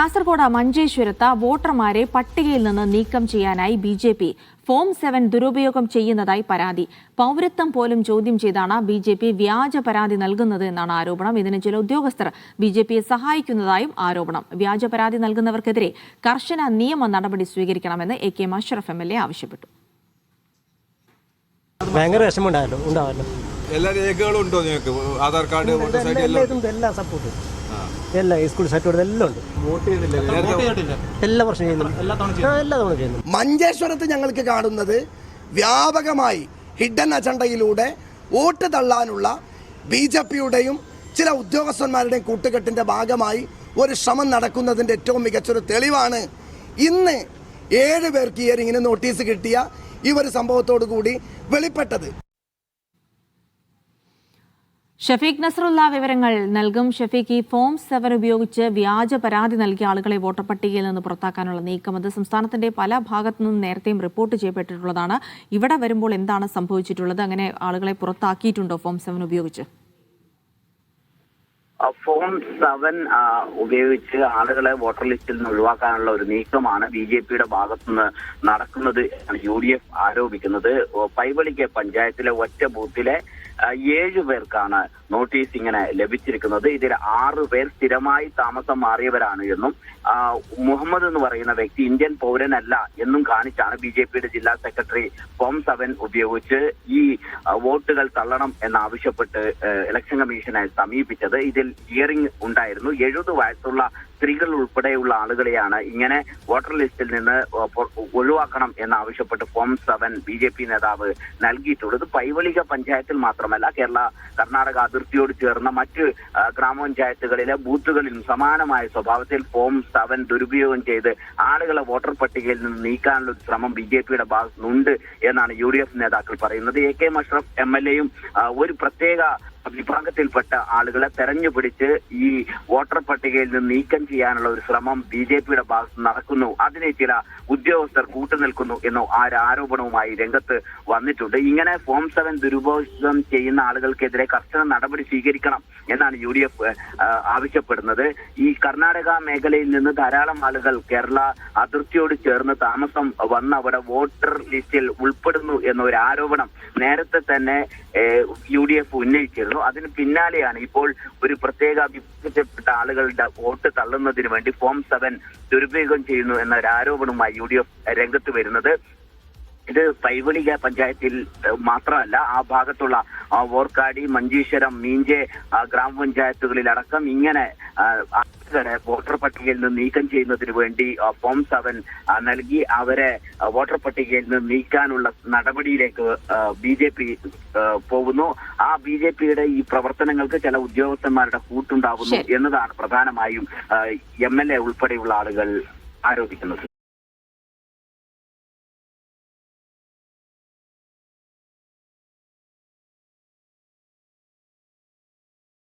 കാസർഗോഡ് മഞ്ചേശ്വരത്ത് വോട്ടർമാരെ പട്ടികയിൽ നിന്ന് നീക്കം ചെയ്യാനായി ബിജെപി ഫോം 7 ദുരുപയോഗം ചെയ്യുന്നതായി പരാതി. പൗരത്വം പോലും ചോദ്യം ചെയ്താണ് ബിജെപി വ്യാജ പരാതി നൽകുന്നത് എന്നാണ് ആരോപണം. ഇതിന് ചില ഉദ്യോഗസ്ഥർ ബിജെപിയെ സഹായിക്കുന്നതായും ആരോപണം. വ്യാജ പരാതി നൽകുന്നവർക്കെതിരെ കർശന നിയമ നടപടി സ്വീകരിക്കണമെന്ന് AK അഷ്റഫ് MLA ആവശ്യപ്പെട്ടു. ഭയങ്കര വിഷമമുണ്ടാവല്ലോ. എല്ലാ രേഖകളും ഉണ്ടോ നിങ്ങൾക്ക്? ആധാർ കാർഡ്, വോട്ടർ ഐഡി എല്ലാം സപ്പോർട്ട്, എല്ലാ സ്കൂൾ സർട്ടിഫിക്കറ്റ് എല്ലാം ഉണ്ട്. വോട്ട് ചെയ്തില്ല, എല്ലാ വർഷം ചെയ്യുന്നു. മഞ്ചേശ്വരത്ത് ഞങ്ങൾക്ക് കാണുന്നത് വ്യാപകമായി ഹിഡൻ അജണ്ടയിലൂടെ വോട്ട് തള്ളാനുള്ള BJPയുടെയും ചില ഉദ്യോഗസ്ഥന്മാരുടെയും കൂട്ടുകെട്ടിന്റെ ഭാഗമായി ഒരു ശ്രമം നടക്കുന്നതിന്റെ ഏറ്റവും മികച്ചൊരു തെളിവാണ് ഇന്ന് 7 പേർക്ക് ഇങ്ങനെ നോട്ടീസ് കിട്ടിയ ഈ ഒരു സംഭവത്തോടു കൂടി വെളിപ്പെട്ടത്. ഷഫീഖ് നസ്രുള്ള വിവരങ്ങൾ നൽകും. ഷഫീഖ്, ഈ ഫോം 7 ഉപയോഗിച്ച് വ്യാജ പരാതി നൽകിയ ആളുകളെ വോട്ടർ പട്ടികയിൽ നിന്ന് പുറത്താക്കാനുള്ള നീക്കം അത് സംസ്ഥാനത്തിന്റെ പല ഭാഗത്തു നിന്നും നേരത്തെയും റിപ്പോർട്ട് ചെയ്യപ്പെട്ടിട്ടുള്ളതാണ്. ഇവിടെ വരുമ്പോൾ എന്താണ് സംഭവിച്ചിട്ടുള്ളത്? അങ്ങനെ ആളുകളെ പുറത്താക്കിയിട്ടുണ്ടോ ഫോം 7 ഉപയോഗിച്ച്? ഫോം 7 ഉപയോഗിച്ച് ആളുകളെ വോട്ടർ ലിസ്റ്റിൽ നിന്ന് ഒഴിവാക്കാനുള്ള ഒരു നീക്കമാണ് BJPയുടെ ഭാഗത്തുനിന്ന് നടക്കുന്നത് എന്നാണ് UDF ആരോപിക്കുന്നത്. പൈവളിക്ക് പഞ്ചായത്തിലെ ഒറ്റ ബൂത്തിലെ 7 പേർക്കാണ് നോട്ടീസ് ഇങ്ങനെ ലഭിച്ചിരിക്കുന്നത്. ഇതിൽ 6 പേർ സ്ഥിരമായി താമസം മാറിയവരാണ് എന്നും മുഹമ്മദ് എന്ന് പറയുന്ന വ്യക്തി ഇന്ത്യൻ പൗരനല്ല എന്നും കാണിച്ചാണ് BJPയുടെ ജില്ലാ സെക്രട്ടറി ഫോം 7 ഉപയോഗിച്ച് ഈ വോട്ടുകൾ തള്ളണം എന്നാവശ്യപ്പെട്ട് ഇലക്ഷൻ കമ്മീഷനെ സമീപിച്ചത്. ഇതിൽ ഹിയറിംഗ് ഉണ്ടായിരുന്നു. 70 വയസ്സുള്ള സ്ത്രീകൾ ഉൾപ്പെടെയുള്ള ആളുകളെയാണ് ഇങ്ങനെ വോട്ടർ ലിസ്റ്റിൽ നിന്ന് ഒഴിവാക്കണം എന്നാവശ്യപ്പെട്ട് ഫോം 7 BJP നേതാവ് നൽകിയിട്ടുള്ളത്. പൈവളിക പഞ്ചായത്തിൽ മാത്രമല്ല, കേരള കർണാടക അതിർത്തിയോട് ചേർന്ന മറ്റ് ഗ്രാമപഞ്ചായത്തുകളിലെ ബൂത്തുകളിലും സമാനമായ സ്വഭാവത്തിൽ ഫോം 7 ദുരുപയോഗം ചെയ്ത് ആളുകളെ വോട്ടർ പട്ടികയിൽ നിന്ന് നീക്കാനുള്ള ഒരു ശ്രമം BJPയുടെ ഭാഗത്തുനിന്നുണ്ട് എന്നാണ് UDF നേതാക്കൾ പറയുന്നത്. AK അഷ്റഫ് MLAയും ഒരു പ്രത്യേക വിഭാഗത്തിൽപ്പെട്ട ആളുകളെ തെരഞ്ഞുപിടിച്ച് ഈ വോട്ടർ പട്ടികയിൽ നിന്ന് നീക്കം ചെയ്യാനുള്ള ഒരു ശ്രമം BJPയുടെ ഭാഗത്ത് നടക്കുന്നു, അതിനെ ചില ഉദ്യോഗസ്ഥർ കൂട്ടുനിൽക്കുന്നു എന്നോ ആരോപണവുമായി രംഗത്ത് വന്നിട്ടുണ്ട്. ഇങ്ങനെ ഫോം 7 ദുരുപയോഗം ചെയ്യുന്ന ആളുകൾക്കെതിരെ കർശന നടപടി സ്വീകരിക്കണം എന്നാണ് UDF ആവശ്യപ്പെടുന്നത്. ഈ കർണാടക മേഖലയിൽ നിന്ന് ധാരാളം ആളുകൾ കേരള അതിർത്തിയോട് ചേർന്ന് താമസം വന്ന് അവിടെ വോട്ടർ ലിസ്റ്റിൽ ഉൾപ്പെടുന്നു എന്നൊരു ആരോപണം നേരത്തെ തന്നെ UDF ഉന്നയിച്ചിരുന്നു. അതിന് പിന്നാലെയാണ് ഇപ്പോൾ ഒരു പ്രത്യേക വിഭാഗത്തിൽപ്പെട്ട ആളുകളുടെ വോട്ട് തള്ളുന്നതിന് വേണ്ടി ഫോം 7 ദുരുപയോഗം ചെയ്യുന്നു എന്നൊരു ആരോപണവുമായി UDF രംഗത്ത് വരുന്നത്. ഇത് പൈവളിക പഞ്ചായത്തിൽ മാത്രമല്ല, ആ ഭാഗത്തുള്ള വോർക്കാടി, മഞ്ചേശ്വരം, മീഞ്ചെ ഗ്രാമപഞ്ചായത്തുകളിലടക്കം ഇങ്ങനെ ആളുകളെ വോട്ടർ പട്ടികയിൽ നിന്ന് നീക്കം ചെയ്യുന്നതിന് വേണ്ടി ഫോം 7 നൽകി അവരെ വോട്ടർ പട്ടികയിൽ നിന്ന് നീക്കാനുള്ള നടപടിയിലേക്ക് BJP പോകുന്നു. ആ BJPയുടെ ഈ പ്രവർത്തനങ്ങൾക്ക് ചില ഉദ്യോഗസ്ഥന്മാരുടെ കൂട്ടുണ്ടാകുന്നു എന്നതാണ് പ്രധാനമായും MLA ഉൾപ്പെടെയുള്ള ആളുകൾ ആരോപിക്കുന്നത്.